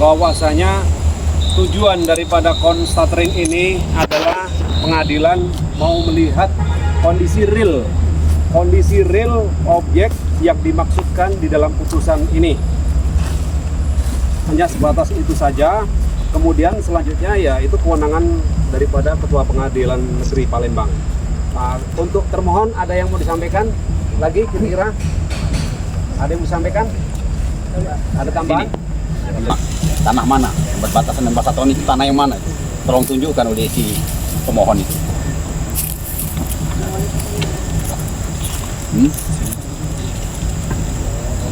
bahwasanya tujuan daripada konstatering ini adalah pengadilan mau melihat kondisi real objek yang dimaksudkan di dalam putusan ini. Hanya sebatas itu saja. Kemudian selanjutnya ya itu kewenangan daripada Ketua Pengadilan Negeri Palembang. Untuk termohon ada yang mau disampaikan lagi kira-kira? Ada yang mau disampaikan? Ada tambahan? Tanah mana yang berbatasan dengan Pasar Tony itu, tanah yang mana itu? Tolong tunjukkan oleh si pemohon itu.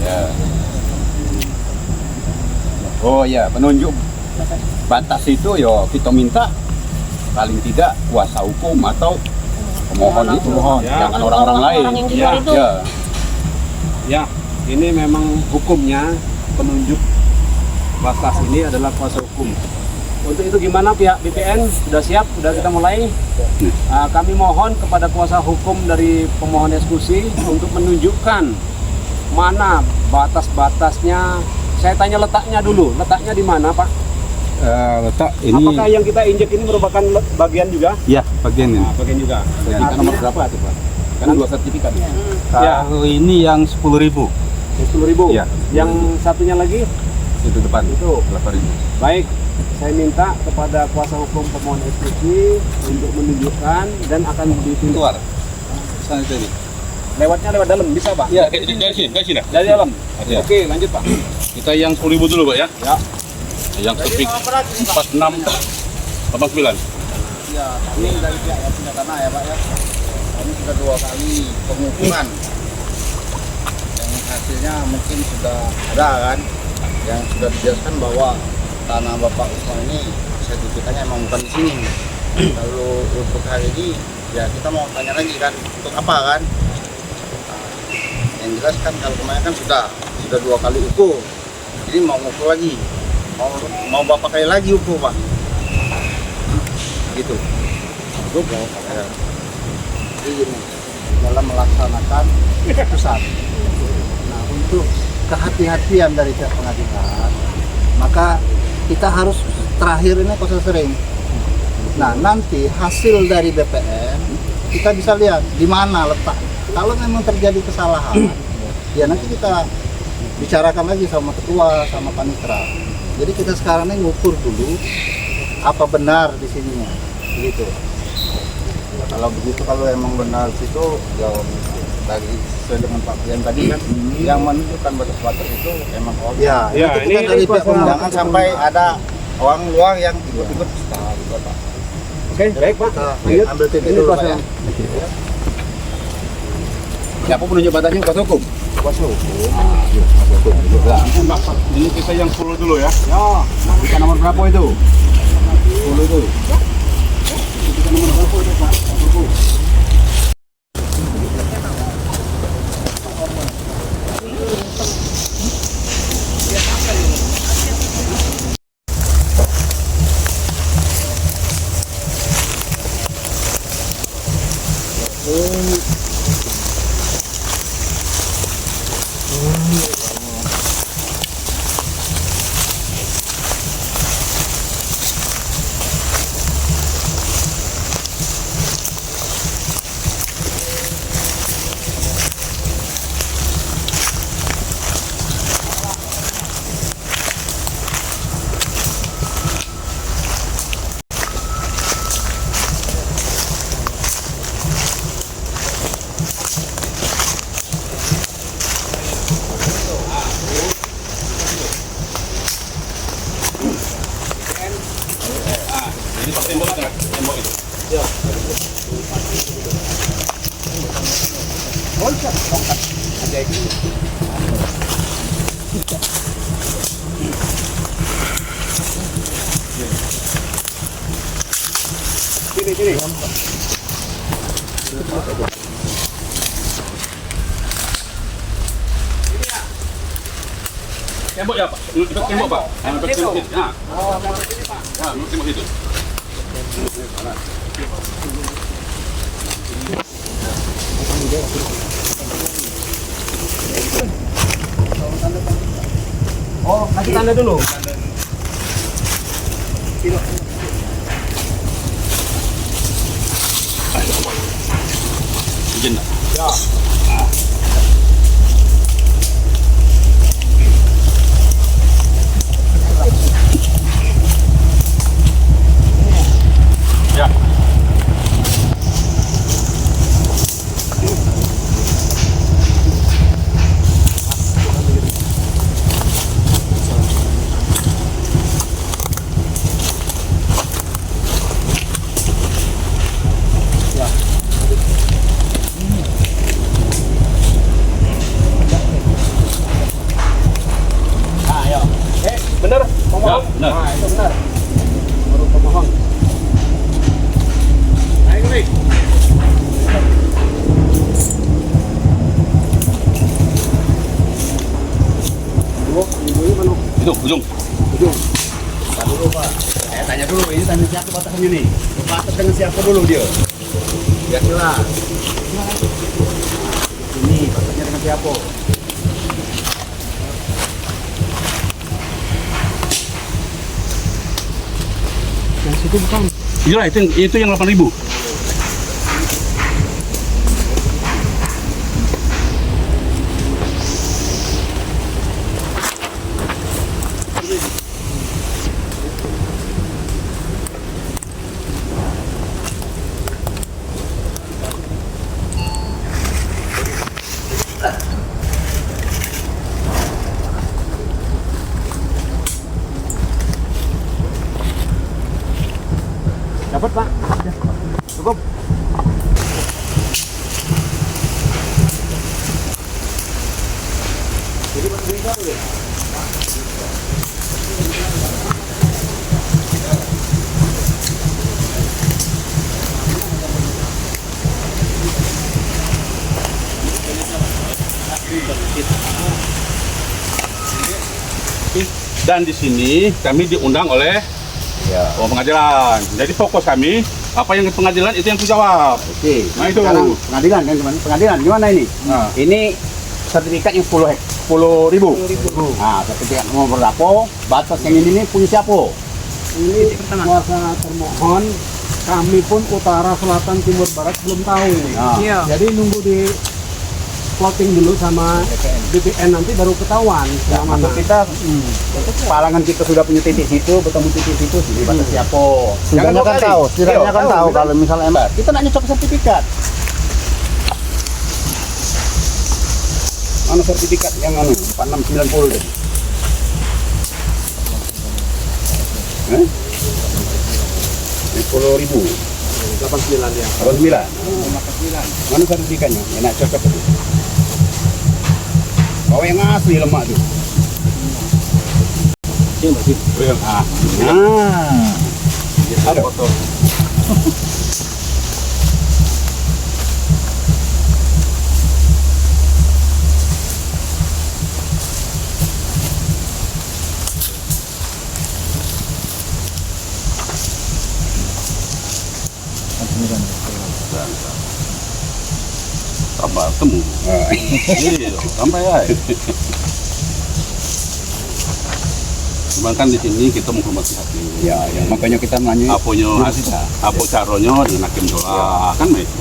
Ya. Oh ya, penunjuk batas itu yo kita minta paling tidak kuasa hukum atau pemohon itu, jangan orang-orang lain. Ya, ini memang hukumnya penunjuk batas ini adalah kuasa hukum. Untuk itu gimana pihak BPN? Sudah siap? Sudah kita mulai? Kami mohon kepada kuasa hukum dari pemohon eksekusi untuk menunjukkan mana batas-batasnya. Saya tanya letaknya dulu. Letaknya di mana, Pak? Letak ini. Apakah yang kita injek ini merupakan bagian juga? Ya, bagian ini. Bagian juga. Sertifikat nomor berapa itu, Pak? Kan 2 sertifikat. Kalau ini yang 10.000. 10.000. Ya. Yang satunya lagi? Itu depan. Itu 8.000. Baik, saya minta kepada kuasa hukum pemohon eksekusi untuk menunjukkan dan akan ditunjuk. Keluar. Sana itu ini. Lewatnya lewat dalam bisa, Pak? Ya, dari sini. Dari dalam. Ya. Oke, lanjut, Pak. Kita yang 10.000 dulu, Pak ya. Ya. Yang topik 4689. Ya, ini dari pihak yang punya tanah ya, Pak ya. Kami sudah 2 kali pengukuran. Yang hasilnya mungkin sudah ada kan, yang sudah dijelaskan bahwa tanah Bapak Usman ini sertifikatnya emang bukan di sini. Lalu untuk hari ini ya kita mau tanya lagi kan, untuk apa kan? Yang jelas kan kalau kemarin kan sudah 2 kali ukur, jadi mau ngukur lagi, mau berapa kali lagi ukur, Pak? Gitu. Cukup ya. Jadi gini, dalam melaksanakan putusan. Nah, untuk kehati-hatian dari pihak pengadilan, maka kita harus terakhir ini proses sering. Nah, nanti hasil dari BPN kita bisa lihat di mana letak. Kalau memang terjadi kesalahan, ya nanti kita bicarakan lagi sama ketua, sama panitera. Jadi kita sekarang ini ngukur dulu apa benar di sininya, begitu. Kalau begitu, kalau emang benar situ, ya dari sesuai dengan Pak Brian tadi kan, yang menunjukkan batas-batas itu emang objek. Ya, itu ini kan dari pihak kuasa- jangan sampai ada orang luar yang ikut-ikut. Oke, baik, Pak. Kita ambil titik Ini dulu, Pak kuasa. ya. Siapa penunjuk batasnya? Kuasa hukum. Kuasa hukum. Ini kita yang 10 dulu ya. Ya, Kita nomor berapa itu? 10 itu. Kita nomor berapa itu, Pak? Ini pas tembok itu, tembok itu. sini. Tembok ya, Pak. Dekat tembok, Pak. Dekat tembok itu. Ya. Oh, lewat sini, Pak. Ya, tembok itu. Oh, kasih tanda dulu. Izin tak? Ya. Bener, pemohon. Ya, benar. Nah, itu benar. Baru pemohon. Naik nih. Ibu ini mana? Itu ujung. Ujung. Tanya dulu Pak. Saya tanya dulu, ini tanya siapa batasannya nih? Batas dengan siapa dulu dia? Biar jelas. Ini batasnya dengan siapa? Yang situ bukan. Iya, itu yang 8.000. Dapat Pak? Cukup. Jadi Pak Bintang ya? Dan di sini kami diundang oleh pengadilan. Jadi fokus kami apa yang di pengadilan itu yang ku jawab. Oke. Nah, itu. Sekarang pengadilan kan gimana? Pengadilan gimana ini? Nah. Ini sertifikat yang 10.000. Nah, sertifikat nomor berapa? Batas yang ini nih punya siapa? Ini kuasa termohon, kami pun utara, selatan, timur, barat belum tahu ini. Nah. Iya. Jadi nunggu di plotting dulu sama BPN nanti baru ketahuan. Ya, maksud kita, palangan kita sudah punya titik situ, bertemu titik situ, jadi batas siapa? Setidaknya kan tahu, setidaknya kan tahu kalau misalnya emang Kita nak nyocok sertifikat. Mana sertifikat yang 4690 tadi? Eh? 10.000. 89 ya. 89. Mana sertifikatnya? Enak cocok tadi. Bawa yang asli lemak tuh. Ini bersih. Ah. Ada foto. Tambah temu. Iya, sampai ya. Cuman kan di sini kita menghormati hakim. Ya, makanya kita nanya. Apa caranya dengan hakim doa kan itu.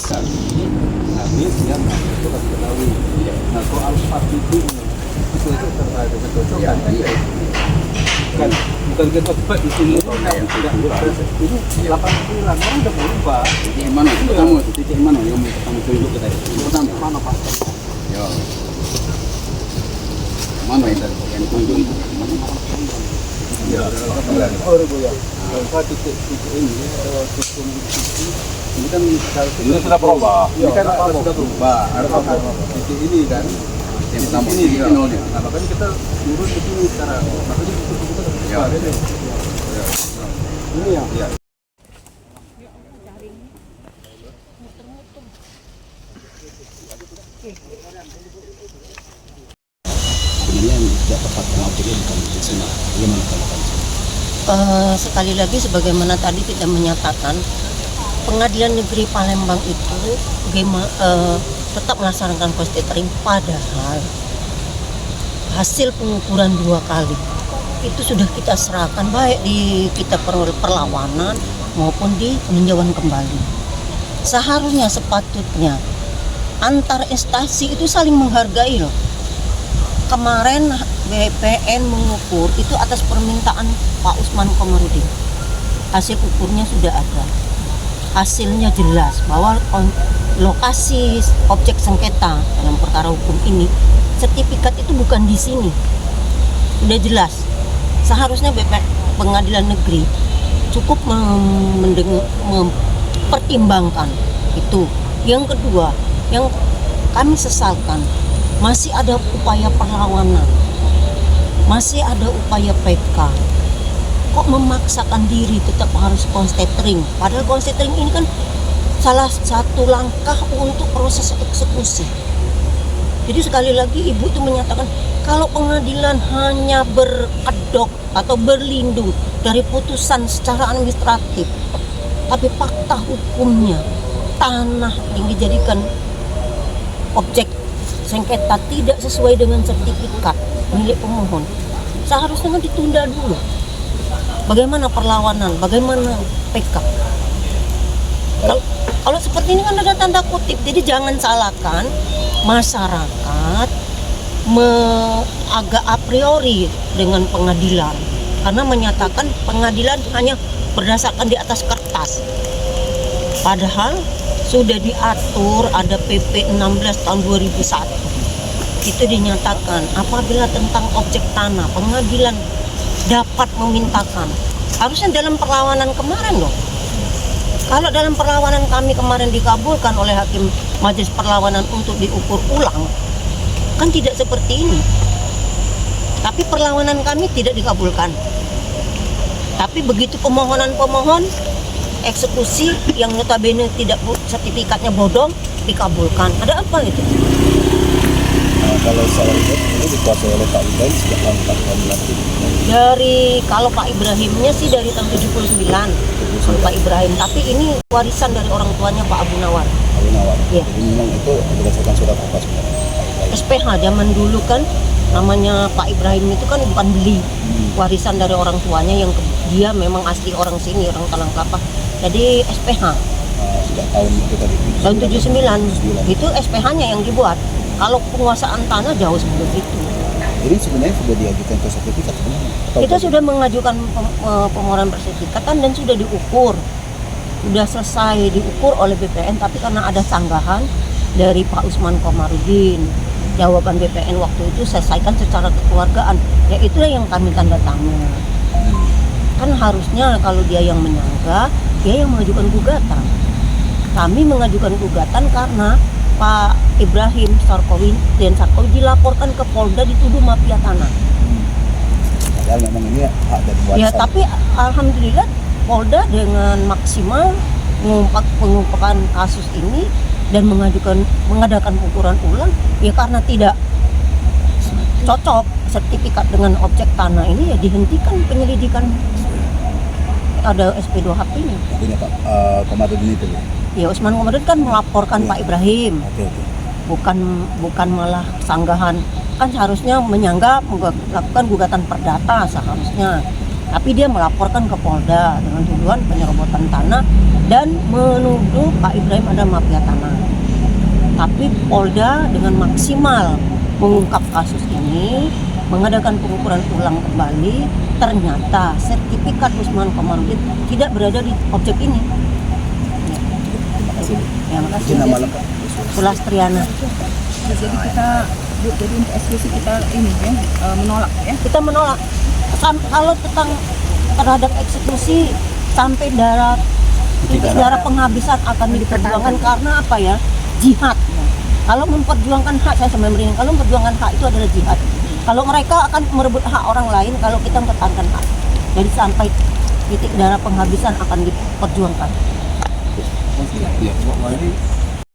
Kami siap itu harus ketahui. Nah, soal pasti itu terkait dengan cocokan kan bukan kita buat di sini tidak ini 89 orang udah berubah. Titik mana pertama itu titik mana yang mau pertama tunjuk kita pertama mana Pak ya mana yang tunjuk itu mana ya titik ini ini kan Ini sudah berubah. ini kan sudah berubah ada titik ini kan yang pertama ini titik nolnya nah makanya kita urus ke sini sekarang makanya kita ini ya sekali lagi sebagaimana tadi kita menyatakan Pengadilan Negeri Palembang itu tetap melaksanakan konstitusi, padahal hasil pengukuran 2 kali itu sudah kita serahkan baik di kita perlawanan maupun di peninjauan kembali. Seharusnya sepatutnya antar instansi itu saling menghargai loh. Kemarin BPN mengukur itu atas permintaan Pak Usman Komarudin. Hasil ukurnya sudah ada. Hasilnya jelas bahwa lokasi objek sengketa dalam perkara hukum ini, sertifikat itu bukan di sini. Sudah jelas. Seharusnya Pengadilan Negeri cukup mempertimbangkan itu. Yang kedua, yang kami sesalkan, masih ada upaya perlawanan, masih ada upaya PK. Kok memaksakan diri tetap harus konstatering? Padahal konstatering ini kan salah satu langkah untuk proses eksekusi. Jadi sekali lagi Ibu itu menyatakan kalau pengadilan hanya berkedok atau berlindung dari putusan secara administratif, tapi fakta hukumnya tanah yang dijadikan objek sengketa tidak sesuai dengan sertifikat milik pemohon, seharusnya ditunda dulu. Bagaimana perlawanan, bagaimana PK? Kalau seperti ini kan ada tanda kutip, jadi jangan salahkan masyarakat agak a priori dengan pengadilan, karena menyatakan pengadilan hanya berdasarkan di atas kertas. Padahal sudah diatur, ada PP 16 tahun 2001. Itu dinyatakan apabila tentang objek tanah pengadilan dapat memintakan. Harusnya dalam perlawanan kemarin loh. Kalau dalam perlawanan kami kemarin dikabulkan oleh hakim majelis perlawanan untuk diukur ulang, kan tidak seperti ini. Tapi perlawanan kami tidak dikabulkan. Tapi begitu pemohonan-pemohon eksekusi yang notabene tidak sertifikatnya bodong dikabulkan. Ada apa itu? Kalau saya lihat ini dikuasai oleh Pak Ibrahim sejak tahun 1940. Kalau Pak Ibrahimnya sih dari tahun 79 oleh Pak Ibrahim, tapi ini warisan dari orang tuanya Pak Abu Nawar. Abu Nawar. Iya. Jadi memang itu berdasarkan surat apa sebenarnya? SPH zaman dulu kan namanya Pak Ibrahim itu kan bukan beli, warisan dari orang tuanya yang dia memang asli orang sini, orang Talang Kelapa. Jadi SPH. Sejak tahun itu tadi. Tahun 79 itu SPH-nya yang dibuat. Kalau penguasaan tanah jauh sebelum itu. Jadi sebenarnya sudah diajukan ke sertifikat sebenarnya? Kita sudah mengajukan permohonan persertifikatan dan sudah diukur. Sudah selesai diukur oleh BPN, tapi karena ada sanggahan dari Pak Usman Komarudin, jawaban BPN waktu itu selesaikan secara kekeluargaan. Ya itulah yang kami tanda tangan. Kan harusnya kalau dia yang menyangga, dia yang mengajukan gugatan. Kami mengajukan gugatan karena Pak Ibrahim Sarkowi dilaporkan ke Polda dituduh mafia tanah. Padahal memang ini hak dari warisan. Ya, tapi alhamdulillah Polda dengan maksimal mengungkapkan kasus ini dan mengadakan pengukuran ulang. Ya karena tidak cocok sertifikat dengan objek tanah ini, ya dihentikan penyelidikan. Ada SP2HP-nya. Artinya Pak Komarudin itu ya? Ya Usman Komarudin kan melaporkan Pak Ibrahim. Oke. Bukan malah sanggahan. Kan seharusnya menyangga melakukan gugatan perdata seharusnya. Tapi dia melaporkan ke Polda dengan tuduhan penyerobotan tanah dan menuduh Pak Ibrahim ada mafia tanah. Tapi Polda dengan maksimal mengungkap kasus ini, mengadakan pengukuran ulang kembali, ternyata sertifikat Usman Komarudin tidak berada di objek ini. Terima kasih. Ya, makasih. Ini nama lengkap. Sulastriana. Jadi kita, Bu, jadi untuk eksekusi kita ini ya, menolak ya. Kita menolak. Kalau terhadap eksekusi sampai titik darah penghabisan akan diperjuangkan karena apa ya? Jihad. Kalau memperjuangkan hak, saya sampai merinding. Kalau memperjuangkan hak itu adalah jihad. Kalau mereka akan merebut hak orang lain, kalau kita mempertahankan hak. Jadi sampai titik darah penghabisan akan diperjuangkan. Ya,